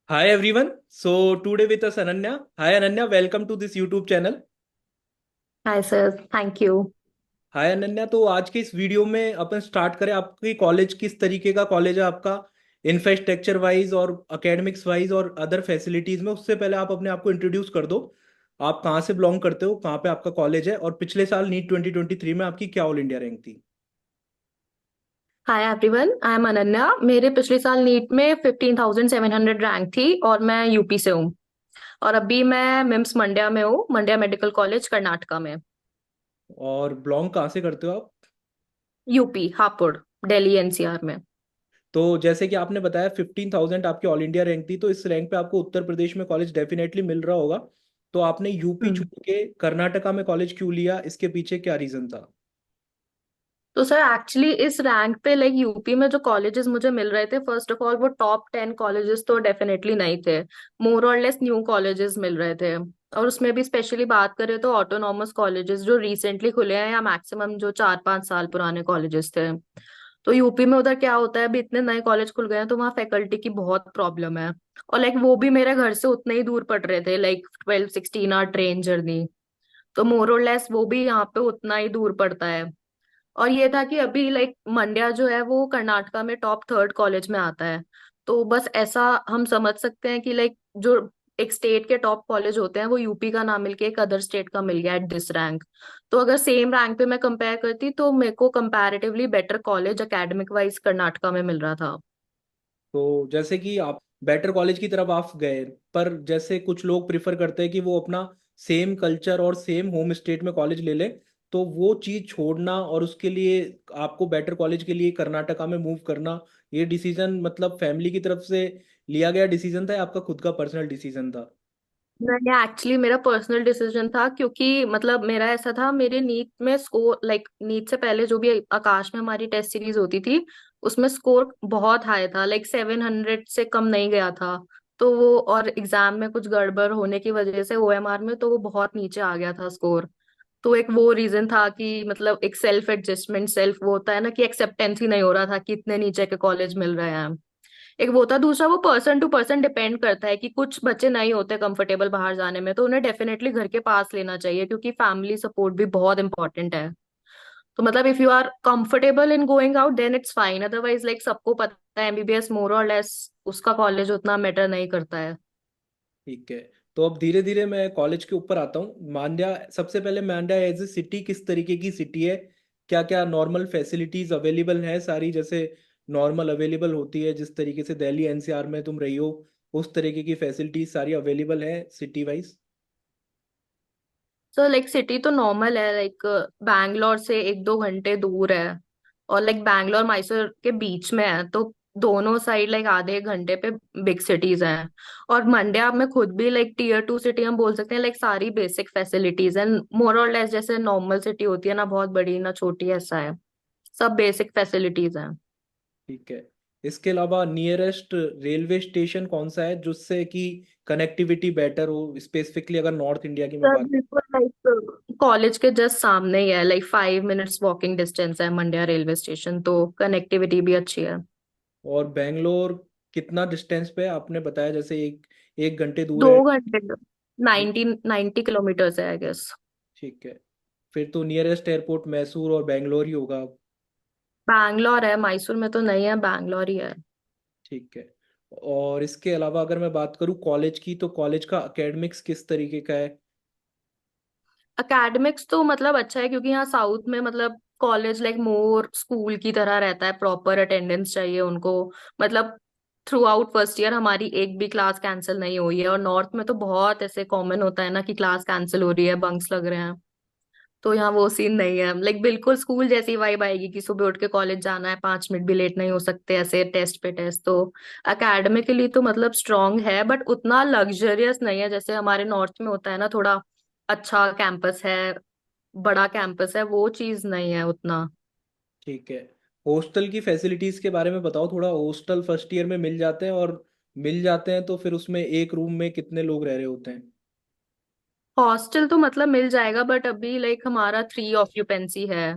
Hi everyone. So today with us Ananya. Hi Ananya, welcome to this YouTube channel. Hi sir, thank you. Hi Ananya, तो आज के इस video में अपन start करें। आपकी कॉलेज किस तरीके का कॉलेज है आपका, इंफ्रास्ट्रक्चर वाइज और एकेडमिक्स वाइज और अदर फैसिलिटीज में। उससे पहले आप अपने आप को इंट्रोड्यूस कर दो। आप कहाँ से बिलोंग करते हो, कहाँ पे आपका कॉलेज है, और पिछले साल नीट 2023 में आपकी क्या ऑल इंडिया रैंक थी। Hi everyone, I am Ananya. मेरे पिछले साल नीट में 15,700 रैंक थी और मैं यूपी से हूँ। और अभी मैं मिम्स मंड्या में हूँ, मंड्या मेडिकल कॉलेज कर्नाटका में। और बिलोंग कहाँ से करते हो आप। यूपी हापुड़, दिल्ली एनसीआर में। तो जैसे कि आपने बताया 15,000 आपकी ऑल इंडिया रैंक थी, तो इस रैंक पे आपको उत्तर प्रदेश में कॉलेज डेफिनेटली मिल रहा होगा। तो आपने यूपी हम्म। छोड़ के कर्नाटका में कॉलेज क्यों लिया, इसके पीछे क्या रीजन था। तो सर एक्चुअली इस रैंक पे लाइक यूपी में जो कॉलेजेस मुझे मिल रहे थे, फर्स्ट ऑफ ऑल वो टॉप 10 कॉलेजेस तो डेफिनेटली नहीं थे। मोर और लेस न्यू कॉलेजेस मिल रहे थे। और उसमें भी स्पेशली बात करें तो ऑटोनॉमस कॉलेजेस जो रिसेंटली खुले हैं या मैक्सिमम जो 4-5 साल पुराने कॉलेजेस थे। तो यूपी में उधर क्या होता है, अभी इतने नए कॉलेज खुल गए हैं तो वहाँ फैकल्टी की बहुत प्रॉब्लम है। और लाइक वो भी मेरे घर से उतने ही दूर पड़ रहे थे, लाइक 12-16 आवर ट्रेन जर्नी। तो मोर और लेस वो भी यहाँ पे उतना ही दूर पड़ता है। और ये था कि अभी लाइक मंड्या जो है वो कर्नाटका में टॉप 3rd कॉलेज में आता है। तो बस ऐसा हम समझ सकते हैं कि लाइक जो एक स्टेट के टॉप कॉलेज होते हैं वो यूपी का ना मिलके एक अदर स्टेट का मिल गया एट दिस रैंक। तो अगर सेम रैंक पे मैं कंपेयर करती तो मेरे को comparatively better college academic wise Karnataka में मिल रहा था। तो जैसे कि आप बेटर कॉलेज की तरफ आप गए, पर जैसे कुछ लोग प्रिफर करते हैं कि वो अपना सेम कल्चर और सेम होम स्टेट में कॉलेज ले लें, तो वो चीज़ छोड़ना और उसके लिए आपको बेटर कॉलेज के लिए कर्नाटका में मूव करना, ये डिसीजन मतलब फैमिली की तरफ से लिया गया डिसीजन था या आपका खुद का पर्सनल डिसीजन था। नहीं, एक्चुअली मेरा पर्सनल डिसीजन था, क्योंकि मतलब मेरा ऐसा था, मेरे नीट में स्कोर लाइक नीट से पहले जो भी आकाश में हमारी टेस्ट सीरीज होती थी उसमें स्कोर बहुत हाई था, लाइक 700 से कम नहीं गया था। तो वो और एग्जाम में कुछ गड़बड़ होने की वजह से ओएमआर में तो वो बहुत नीचे आ गया था स्कोर। तो एक वो रीजन था कि मतलब एक सेल्फ एडजस्टमेंट, सेल्फ वो होता है ना कि एक्सेप्टेंस ही नहीं हो रहा था कि इतने नीचे के कॉलेज मिल रहे हैं। एक वो था, दूसरा वो पर्सन टू पर्सन डिपेंड करता है कि कुछ बच्चे नहीं होते कंफर्टेबल बाहर जाने में तो उन्हें डेफिनेटली घर के पास लेना चाहिए, क्योंकि फैमिली सपोर्ट भी बहुत इंपॉर्टेंट है। तो मतलब if you are comfortable in going out then it's fine, otherwise like सबको पता है एमबीबीएस मोर और लेस उसका कॉलेज उतना मैटर नहीं करता है। ठीक है। तो अब धीरे धीरे मैं कॉलेज के ऊपर आता हूँ। मांड्या, सबसे पहले मांड्या एज ए सिटी किस तरीके की सिटी है, क्या क्या नॉर्मल फैसिलिटीज अवेलेबल है सारी, जैसे नॉर्मल अवेलेबल होती है जिस तरीके से दिल्ली एनसीआर में तुम रही हो, उस तरीके की फैसिलिटीज सारी अवेलेबल है city wise. So like city तो नॉर्मल है, लाइक बैंगलोर से 1-2 घंटे दूर है। और लाइक बैंगलोर मैसूर के बीच में है, तो दोनों साइड लाइक आधे एक घंटे पे बिग सिटीज हैं। और मंड्या में खुद भी लाइक टीयर 2 सिटी हम बोल सकते हैं, लाइक सारी बेसिक फैसिलिटीज हैं, मोर और लेस जैसे नॉर्मल सिटी होती है ना, बहुत बड़ी ना छोटी, ऐसा है। सब बेसिक फैसिलिटीज हैं। ठीक है। इसके अलावा नियरेस्ट रेलवे स्टेशन कौन सा है जिससे कि कनेक्टिविटी बेटर हो, स्पेसिफिकली अगर नॉर्थ इंडिया की मैं सर बात। बिल्कुल लाइक कॉलेज के जस्ट सामने ही है, लाइक 5 मिनट्स वॉकिंग डिस्टेंस है मंड्या रेलवे स्टेशन, तो कनेक्टिविटी भी अच्छी है। और बैंगलोर कितना डिस्टेंस पे है? आपने बताया जैसे एक एक घंटे दूर दो है। घंटे 90 किलोमीटर है आई गेस। ठीक है। फिर तो नियरेस्ट एयरपोर्ट मैसूर और बैंगलोर ही होगा। बैंगलोर है, मैसूर में तो नहीं है, बैंगलोर ही है। ठीक है। और इसके अलावा अगर मैं बात करूँ कॉलेज की, तो कॉलेज का एकेडमिक्स किस तरीके का है। एकेडमिक्स तो मतलब अच्छा है, क्योंकि यहाँ साउथ में मतलब कॉलेज लाइक मोर स्कूल की तरह रहता है, प्रॉपर अटेंडेंस चाहिए उनको। मतलब थ्रू आउट फर्स्ट ईयर हमारी एक भी क्लास कैंसिल नहीं हुई है, और नॉर्थ में तो बहुत ऐसे कॉमन होता है ना कि क्लास कैंसिल हो रही है, बंक्स लग रहे हैं। तो यहाँ वो सीन नहीं है, लाइक बिल्कुल स्कूल जैसी वाइब आएगी कि सुबह उठ के कॉलेज जाना है, 5 मिनट भी लेट नहीं हो सकते, ऐसे टेस्ट पे टेस्ट। तो एकेडमिकली तो मतलब स्ट्रांग है, बट उतना लग्जरियस नहीं है जैसे हमारे नॉर्थ में होता है ना, थोड़ा अच्छा कैंपस है, बड़ा कैंपस है, वो चीज नहीं है उतना। ठीक है। हॉस्टल की फैसिलिटीज के बारे में बताओ थोड़ा। हॉस्टल फर्स्ट ईयर में मिल जाते हैं, और मिल जाते हैं तो फिर उसमें एक रूम में कितने लोग रह रहे होते हैं। हॉस्टल तो मतलब मिल जाएगा, बट अभी लाइक हमारा 3 ऑक्यूपेंसी है।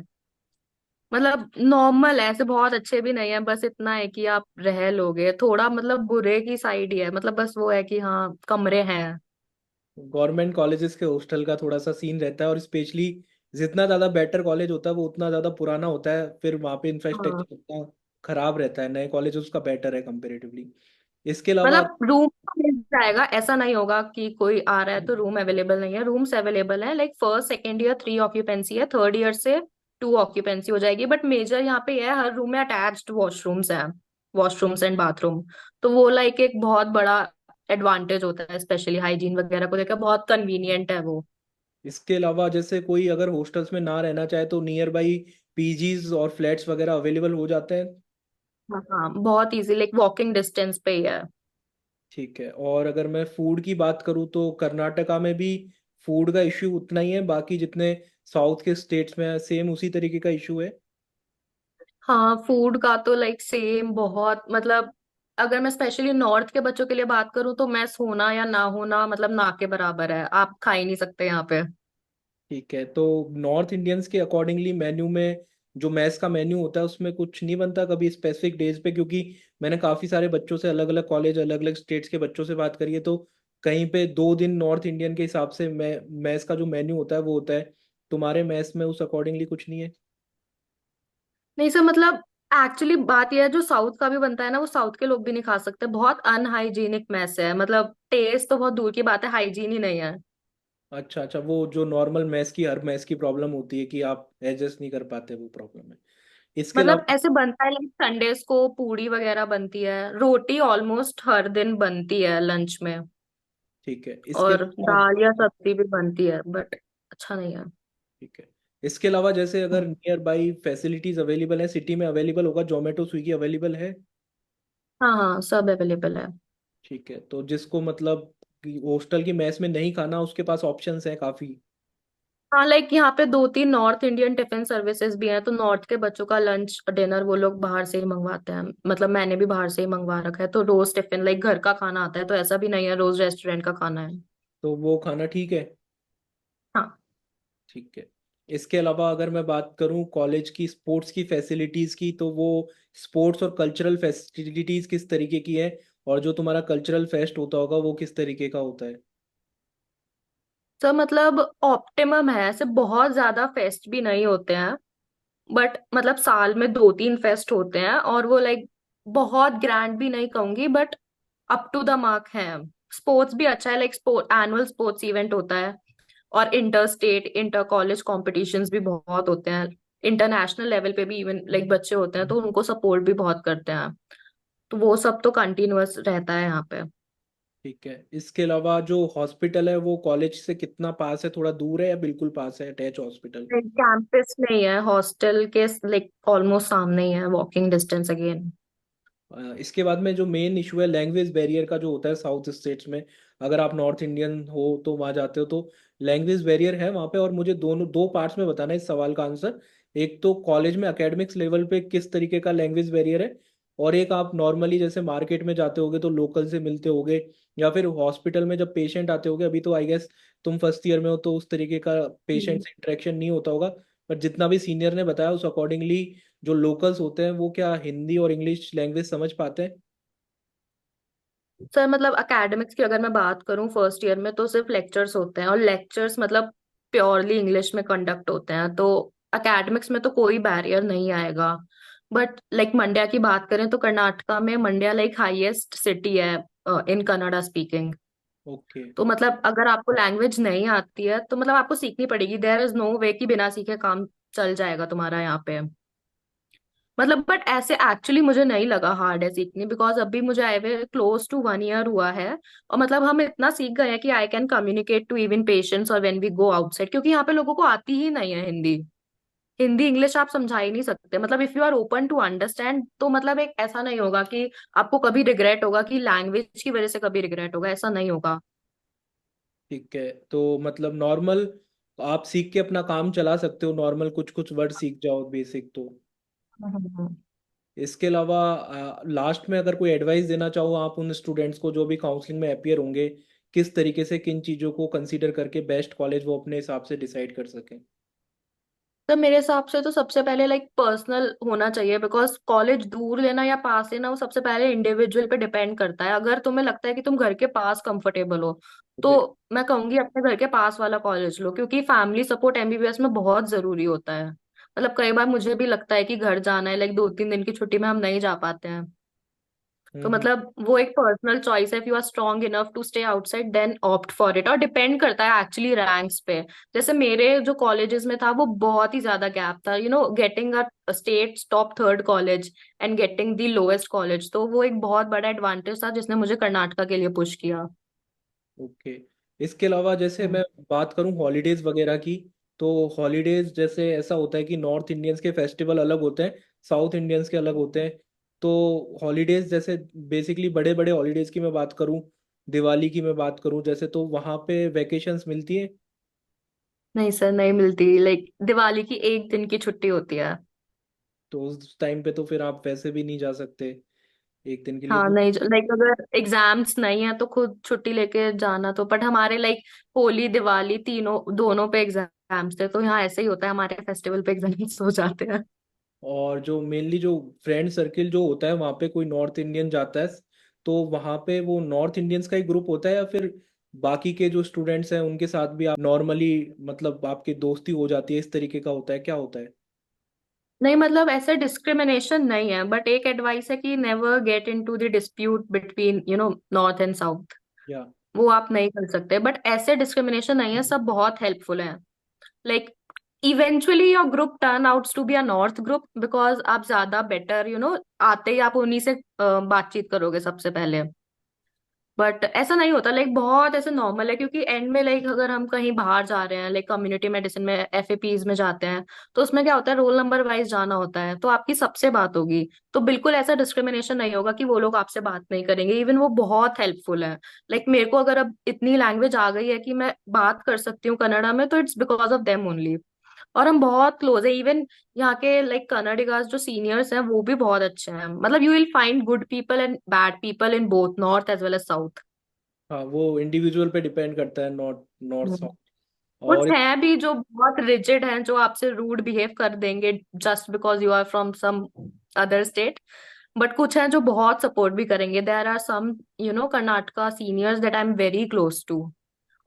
मतलब नॉर्मल है, ऐसे बहुत अच्छे भी नहीं है, बस इतना है कि आप रह लोगे, थोड़ा मतलब बुरे की साइड ही है, मतलब बस वो है कि हाँ कमरे हैं। गवर्नमेंट कॉलेजेस के हॉस्टल का थोड़ा सा सीन रहता है, और स्पेशली जितना ज़्यादा बेटर कॉलेज होता है वो उतना ज़्यादा पुराना होता है, फिर वहाँ पे हाँ इंफ्रास्ट्रक्चर उतना खराब रहता है। नए कॉलेज उसका बेटर है कंपेरेटिवली। इसके अलावा मतलब रूम मिल जाएगा, ऐसा नहीं होगा कि कोई आ रहा है तो रूम अवेलेबल नहीं है, रूम्स अवेलेबल है। Like first second year 3 occupancy है, थर्ड ईयर से 2 ऑक्यूपेंसी हो जाएगी। बट मेजर यहाँ पे है, हर रूम में अटैच्ड वॉशरूम्स है, वॉशरूम्स एंड बाथरूम। तो वो लाइक एक बहुत बड़ा एडवांटेज होता है, स्पेशली हाइजीन वगैरह को लेकर बहुत कन्वीनियंट है वो। इसके अलावा जैसे कोई अगर हॉस्टल्स में ना रहना चाहे तो नियर बाई पीजीज और फ्लैट्स वगैरह अवेलेबल हो जाते हैं। हाँ हाँ, बहुत इजी, लाइक वॉकिंग डिस्टेंस पे ही है। ठीक है। और अगर मैं फूड की बात करूँ तो कर्नाटका में भी फूड का इश्यू उतना ही है, बाकी जितने साउथ के स्टेट्स में है सेम उसी तरीके का इशू है। हाँ फूड का तो लाइक सेम बहुत, मतलब अगर मैं स्पेशली नॉर्थ के बच्चों के लिए बात करूँ तो मेस होना या ना होना मतलब ना के बराबर है, आप खा ही नहीं सकते यहाँ पे। ठीक है। तो नॉर्थ इंडियंस के अकॉर्डिंगली मेन्यू में जो मैस का मेन्यू होता है उसमें कुछ नहीं बनता कभी स्पेसिफिक डेज पे? क्योंकि मैंने काफ़ी सारे बच्चों से, अलग अलग कॉलेज अलग अलग स्टेट्स के बच्चों से बात करी है, तो कहीं पे 2 दिन नॉर्थ इंडियन के हिसाब से मैस का जो मेन्यू होता है वो होता है। तुम्हारे मैस में उस अकॉर्डिंगली कुछ नहीं है? नहीं सर, मतलब एक्चुअली बात यह है, जो साउथ का भी बनता है ना वो साउथ के लोग भी नहीं खा सकते, बहुत अनहाइजीनिक मैस है, मतलब टेस्ट तो बहुत दूर की बात है, हाइजीन ही नहीं है। अच्छा अच्छा, वो जो नॉर्मल मैस की, हर मैस की प्रॉब्लम होती है कि आप एडजस्ट नहीं कर पाते, वो प्रॉब्लम है। इसके मतलब अलावा ऐसे बनता है, लाइक संडेज को पूड़ी वगैरह बनती है, रोटी ऑलमोस्ट हर दिन बनती है लंच में, ठीक है। इसके और अलावा दाल या सब्जी भी बनती है, बट अच्छा नहीं है। ठीक है। इसके अलावा जैसे अगर नियर बाई फैसिलिटीज अवेलेबल है, सिटी में अवेलेबल होगा, जोमेटो स्विगी अवेलेबल है? हाँ हाँ सब अवेलेबल है। ठीक है। तो जिसको मतलब हॉस्टल की मेस में नहीं खाना, उसके पास ऑप्शंस हैं काफ़ी। हाँ लाइक यहाँ पे 2 3 नॉर्थ इंडियन टिफिन सर्विसेज भी हैं, तो नॉर्थ के बच्चों का लंच डिनर वो लोग बाहर से ही मंगवाते हैं, मतलब मैंने भी बाहर से ही मंगवा रखा है, तो रोज टिफिन लाइक घर का खाना आता है, तो ऐसा भी नहीं है रोज रेस्टोरेंट का खाना है। तो वो खाना ठीक है। हाँ ठीक है। इसके अलावा अगर मैं बात करूं कॉलेज की स्पोर्ट्स की फैसिलिटीज़ की, तो वो स्पोर्ट्स और कल्चरल फैसिलिटीज़ किस तरीके की है? और जो तुम्हारा कल्चरल फेस्ट होता होगा वो किस तरीके का होता है? तो मतलब ऑप्टिमम है, ऐसे बहुत ज्यादा फेस्ट भी नहीं होते हैं, बट मतलब साल में 2 3 फेस्ट होते हैं, और वो लाइक बहुत ग्रैंड भी नहीं कहूंगी, but up to the mark है। स्पोर्ट्स भी अच्छा है, like sport annual sports event होता है, और inter state inter college competitions भी बहुत होते हैं, इंटरनेशनल लेवल पे भी इवन लाइक बच्चे होते हैं तो उनको सपोर्ट भी बहुत करते हैं, तो वो सब तो कंटिन्यूअस रहता है यहाँ पे। ठीक है। इसके अलावा जो हॉस्पिटल है वो कॉलेज से कितना पास है, थोड़ा दूर है या बिल्कुल पास है, अटैच हॉस्पिटल? कैंपस नहीं है, हॉस्टल के लाइक ऑलमोस्ट सामने ही है, वॉकिंग डिस्टेंस अगेन। इसके बाद में जो मेन इशू है लैंग्वेज बैरियर का जो होता है साउथ स्टेट्स में, अगर आप नॉर्थ इंडियन हो तो वहाँ जाते हो तो लैंग्वेज बैरियर है वहाँ पे। और मुझे दोनों दो पार्ट्स में बताना है इस सवाल का आंसर। एक तो कॉलेज में एकेडमिक्स लेवल पे किस तरीके का लैंग्वेज बैरियर है, और एक आप नॉर्मली जैसे मार्केट में जाते होगे तो लोकल से मिलते होगे, या फिर हॉस्पिटल में जब पेशेंट आते होगे, अभी तो आई गेस तुम फर्स्ट ईयर में हो तो उस तरीके का पेशेंट से इंटरेक्शन नहीं होता होगा, पर जितना भी सीनियर ने बताया उस अकॉर्डिंगली जो लोकल्स होते हैं वो क्या हिंदी और इंग्लिश लैंग्वेज समझ पाते हैं? सर मतलब एकेडमिक्स की अगर मैं बात करूं फर्स्ट ईयर में तो सिर्फ लेक्चर्स होते हैं, और लेक्चर्स मतलब प्योरली इंग्लिश में कंडक्ट होते हैं, तो एकेडमिक्स में तो कोई बैरियर नहीं आएगा। बट लाइक मंड्या की बात करें तो कर्नाटका में मंड्या लाइक हाईएस्ट सिटी है इन कन्नड़ा स्पीकिंग। ओके। तो मतलब अगर आपको लैंग्वेज नहीं आती है तो मतलब आपको सीखनी पड़ेगी, देयर इज नो वे कि बिना सीखे काम चल जाएगा तुम्हारा यहाँ पे। मतलब बट ऐसे एक्चुअली मुझे नहीं लगा हार्ड है सीखनी, बिकॉज अभी मुझे आए हुए क्लोज टू 1 ईयर हुआ है, और मतलब हम इतना सीख गए हैं कि I can communicate to even patients और व्हेन वी गो आउटसाइड, क्योंकि यहाँ पे लोगों को आती ही नहीं है हिंदी। हिंदी इंग्लिश आप समझा ही नहीं सकते, मतलब if you are open to understand तो मतलब एक ऐसा नहीं होगा कि आपको कभी रिग्रेट होगा कि लैंग्वेज की वजह से कभी रिग्रेट होगा, ऐसा नहीं होगा। ठीक है। तो मतलब नॉर्मल आप सीख के अपना काम चला सकते हो, नॉर्मल कुछ कुछ वर्ड सीख जाओ बेसिक तो। हम्म। इसके अलावा लास्ट में अगर कोई एडवाइस देना चाहो आप उन स्टूडेंट्स को जो भी काउंसलिंग में अपियर होंगे, किस तरीके से किन चीज़ों को कंसीडर करके बेस्ट कॉलेज वो अपने हिसाब से डिसाइड कर सकें? तो मेरे हिसाब से तो सबसे पहले लाइक पर्सनल होना चाहिए, बिकॉज कॉलेज दूर लेना या पास लेना वो सबसे पहले इंडिविजुअल पे डिपेंड करता है। अगर तुम्हें लगता है कि तुम घर के पास कंफर्टेबल हो, तो ओके। मैं कहूंगी अपने घर के पास वाला कॉलेज लो, क्योंकि फैमिली सपोर्ट एमबीबीएस में बहुत जरूरी होता है। मतलब कई बार मुझे भी लगता है कि घर जाना है, लाइक 2-3 दिन की छुट्टी में हम नहीं जा पाते हैं। तो हम्म। मतलब वो एक पर्सनल चॉइस है, if you are strong enough to stay outside then opt for it, और डिपेंड करता है एक्चुअली रैंक्स पे। जैसे मेरे जो कॉलेजेस में था वो बहुत ही ज्यादा गैप था, getting a state top third college and getting the lowest college, तो वो एक बहुत बड़ा एडवांटेज था जिसने मुझे कर्नाटका के लिए पुश किया। ओके। इसके अलावा जैसे मैं बात करूं हॉलीडेज वगैरह की, तो हॉलीडेज जैसे ऐसा होता है कि नॉर्थ इंडियंस के फेस्टिवल अलग होते हैं, साउथ इंडियंस के अलग होते हैं। तो हॉलीडेज जैसे बेसिकली बड़े बड़े हॉलीडेज की मैं बात करूं, दिवाली की मैं बात करूं जैसे, तो वहां पे वैकेशंस मिलती है? नहीं सर, नहीं मिलती। लाइक दिवाली की एक दिन की छुट्टी होती है। तो उस टाइम पे तो फिर आप वैसे भी नहीं जा सकते एक दिन के लिए हाँ वो। नहीं, लाइक अगर एग्जाम्स नहीं है तो खुद छुट्टी लेके जाना, तो बट हमारे लाइक होली दिवाली तीनों दोनों पे एग्जाम्स थे, तो यहाँ ऐसे ही होता है, हमारे फेस्टिवल पे एग्जाम्स हो जाते हैं। और जो मेनली जो फ्रेंड सर्किल जो होता है वहाँ पे कोई नॉर्थ इंडियन जाता है, तो वहाँ पे वो नॉर्थ इंडियंस का ही ग्रुप होता है या फिर बाकी के जो स्टूडेंट्स हैं उनके साथ भी आप नॉर्मली मतलब आपकी दोस्ती हो जाती है, इस तरीके का होता है, क्या होता है? नहीं मतलब ऐसे डिस्क्रिमिनेशन नहीं है, बट एक एडवाइस है कि never get into the dispute between north and south. या। वो आप नहीं कर सकते, बट ऐसे डिस्क्रिमिनेशन नहीं है, सब बहुत हेल्पफुल है। Like eventually your group turn outs to be a north group, because आप ज्यादा बेटर आते ही आप उन्हीं से बातचीत करोगे सबसे पहले। बट ऐसा नहीं होता, लाइक बहुत ऐसे नॉर्मल है, क्योंकि एंड में लाइक अगर हम कहीं बाहर जा रहे हैं, लाइक कम्युनिटी मेडिसिन में एफएपीज में जाते हैं, तो उसमें क्या होता है, रोल नंबर वाइज जाना होता है, तो आपकी सबसे बात होगी। तो बिल्कुल ऐसा डिस्क्रिमिनेशन नहीं होगा कि वो लोग आपसे बात नहीं करेंगे, इवन वो बहुत हेल्पफुल है। लाइक मेरे को अगर अब इतनी लैंग्वेज आ गई है कि मैं बात कर सकती हूँ कन्नड़ा में, तो it's because of them only. और हम बहुत क्लोज है, इवन यहाँ के लाइक कन्नडिगास जो सीनियर्स हैं वो भी बहुत अच्छे हैं। मतलब you will find good people and bad people in both north as well as south. हाँ, वो इंडिविजुअल पे डिपेंड करता है, नॉर्थ नॉर्थ साउथ। कुछ और हैं भी जो बहुत रिजिड हैं, जो आपसे रूड बिहेव कर देंगे just because you are from some other state. But कुछ हैं जो बहुत सपोर्ट भी करेंगे। There are some Karnataka seniors that I am very close to.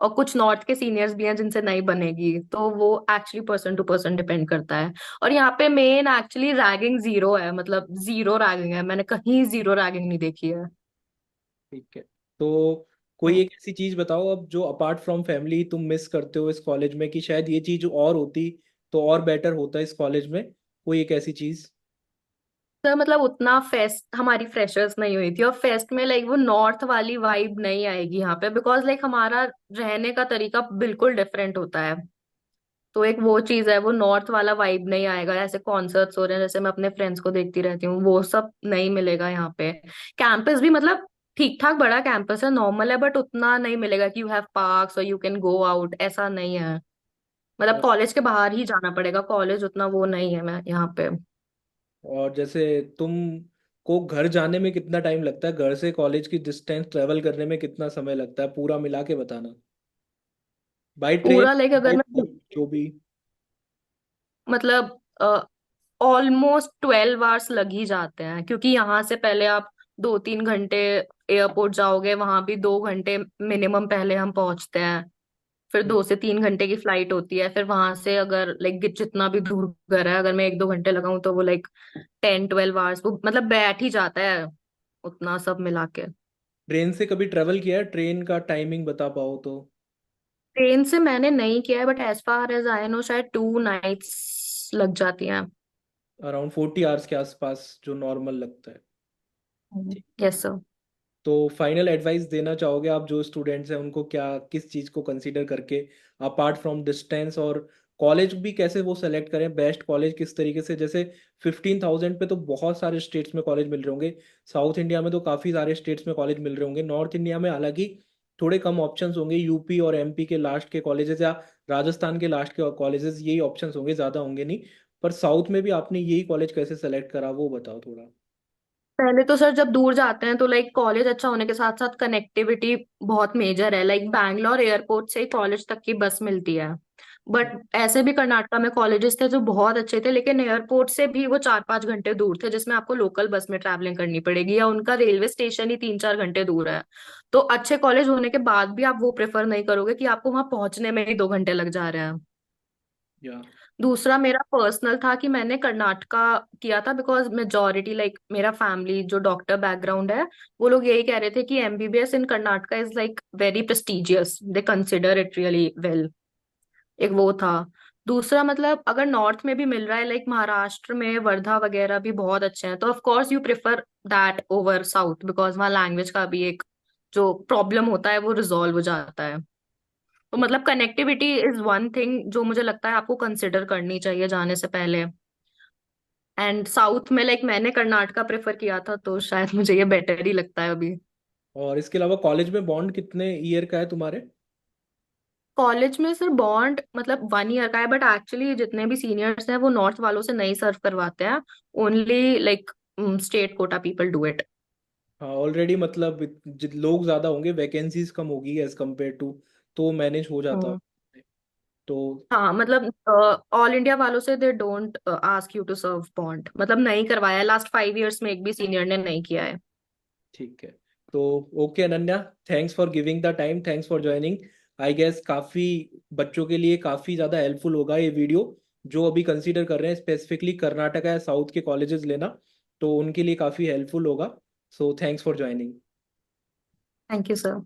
और कुछ नॉर्थ के सीनियर्स भी हैं जिनसे नहीं बनेगी, तो वो actually person to person depend करता है। और यहाँ पे मेन एक्चुअली रैगिंग जीरो है, मतलब जीरो रैगिंग है, मैंने कहीं जीरो रैगिंग नहीं देखी है। ठीक है। तो कोई एक ऐसी चीज बताओ अब जो अपार्ट फ्रॉम फैमिली तुम मिस करते हो इस कॉलेज में, कि शायद ये चीज और होती तो और बेटर होता इस कॉलेज में, कोई एक ऐसी चीज। तो मतलब उतना फेस्ट हमारी फ्रेशर्स नहीं हुई थी, और फेस्ट में लाइक वो नॉर्थ वाली वाइब नहीं आएगी यहाँ पे, बिकॉज लाइक हमारा रहने का तरीका बिल्कुल डिफरेंट होता है। तो एक वो चीज है, वो नॉर्थ वाला वाइब नहीं आएगा। ऐसे कॉन्सर्ट्स हो रहे हैं जैसे मैं अपने फ्रेंड्स को देखती रहती हूँ, वो सब नहीं मिलेगा यहाँ पे। कैंपस भी मतलब ठीक ठाक बड़ा कैंपस है, नॉर्मल है, बट उतना नहीं मिलेगा कि यू हैव पार्क्स और यू कैन गो आउट, ऐसा नहीं है। मतलब कॉलेज के बाहर ही जाना पड़ेगा, कॉलेज उतना वो नहीं है मैं यहाँ पे। और जैसे तुम को घर जाने में कितना टाइम लगता है, घर से कॉलेज की डिस्टेंस ट्रेवल करने में कितना समय लगता है, पूरा मिला के बताना, बाय ट्रेन पूरा लाइक बाय अगर मैं फ्लाइट जो भी। मतलब ऑलमोस्ट 12 आवर्स लग ही जाते हैं, क्योंकि यहाँ से पहले आप 2-3 घंटे एयरपोर्ट जाओगे, वहां भी 2 घंटे मिनिमम पहले हम पहुंचते हैं। फिर 2 से 3 घंटे की फ्लाइट होती है, फिर वहां से अगर लाइक जितना भी दूर घर है, अगर मैं 1-2 घंटे लगाऊं तो वो लाइक 10-12 आवर्स वो मतलब बैठ ही जाता है, उतना सब मिला के। ट्रेन से कभी ट्रेवल किया है? ट्रेन का टाइमिंग बता पाओ तो। ट्रेन से मैंने नहीं किया है, but as far as I know शायद 2 नाइट्स लग जाती हैं। अराउंड 40 आवर्स के आसपास जो नॉर्मल लगता है। ठीक है। Yes sir. तो फाइनल एडवाइस देना चाहोगे आप जो स्टूडेंट्स हैं उनको, क्या किस चीज़ को कंसीडर करके अपार्ट फ्रॉम डिस्टेंस, और कॉलेज भी कैसे वो सेलेक्ट करें, बेस्ट कॉलेज किस तरीके से, जैसे 15,000 पे तो बहुत सारे स्टेट्स में कॉलेज मिल रहे होंगे, साउथ इंडिया में तो काफ़ी सारे स्टेट्स में कॉलेज मिल रहे होंगे, नॉर्थ इंडिया में हालांकि थोड़े कम ऑप्शंस होंगे, यूपी और एमपी के लास्ट के कॉलेजेस या राजस्थान के लास्ट के कॉलेजेस यही ऑप्शंस होंगे, ज़्यादा होंगे नहीं। पर साउथ में भी आपने यही कॉलेज कैसे सेलेक्ट करा वो बताओ थोड़ा। पहले तो सर जब दूर जाते हैं तो लाइक कॉलेज अच्छा होने के साथ साथ कनेक्टिविटी बहुत मेजर है। लाइक बैंगलोर एयरपोर्ट से ही कॉलेज तक की बस मिलती है, बट ऐसे भी कर्नाटका में कॉलेजेस थे जो बहुत अच्छे थे, लेकिन एयरपोर्ट से भी वो 4-5 घंटे दूर थे, जिसमें आपको लोकल बस में ट्रैवलिंग करनी पड़ेगी, या उनका रेलवे स्टेशन ही 3-4 घंटे दूर है। तो अच्छे कॉलेज होने के बाद भी आप वो प्रेफर नहीं करोगे कि आपको वहां पहुंचने में ही 2 घंटे लग जा रहे हैं। या दूसरा मेरा पर्सनल था कि मैंने कर्नाटका किया था बिकॉज मेजोरिटी लाइक मेरा फैमिली जो डॉक्टर बैकग्राउंड है, वो लोग यही कह रहे थे कि MBBS in Karnataka is like very prestigious, they consider it really well. एक वो था। दूसरा मतलब अगर नॉर्थ में भी मिल रहा है, लाइक महाराष्ट्र में वर्धा वगैरह भी बहुत अच्छे हैं, तो of course you prefer that over south, because वहाँ लैंग्वेज का भी एक जो प्रॉब्लम होता है वो रिजॉल्व हो जाता है। तो मतलब कनेक्टिविटी इज वन थिंग जो मुझे लगता है आपको कंसिडर करनी चाहिए जाने से पहले। एंड साउथ में लाइक मैंने कर्नाटका प्रेफर किया था, तो शायद मुझे ये बेटर ही लगता है अभी। और इसके अलावा कॉलेज में बॉन्ड कितने ईयर का है तुम्हारे? कॉलेज में सर बॉन्ड मतलब 1 ईयर का है, बट एक्चुअली जितने भी सीनियर्स हैं वो नॉर्थ वालों से नहीं सर्व करवाते हैं। Only like state quota people do it. हाँ ऑलरेडी मतलब लोग ज्यादा होंगे, वैकेंसीज कम होगी एज कम्पेयर टू, तो मैनेज हो जाता। तो हाँ मतलब ऑल इंडिया वालों से they don't ask you to serve bond, मतलब नहीं करवाया लास्ट 5 इयर्स में, एक भी सीनियर ने नहीं किया है। ठीक है। तो okay Ananya, thanks for giving the time, thanks for joining. I guess काफ़ी बच्चों के लिए काफ़ी ज़्यादा हेल्पफुल होगा ये वीडियो, जो अभी कंसीडर कर रहे हैं स्पेसिफिकली कर्नाटका या साउथ के कॉलेजेस लेना, तो उनके लिए काफ़ी हेल्पफुल होगा। So thanks for joining. Thank you sir.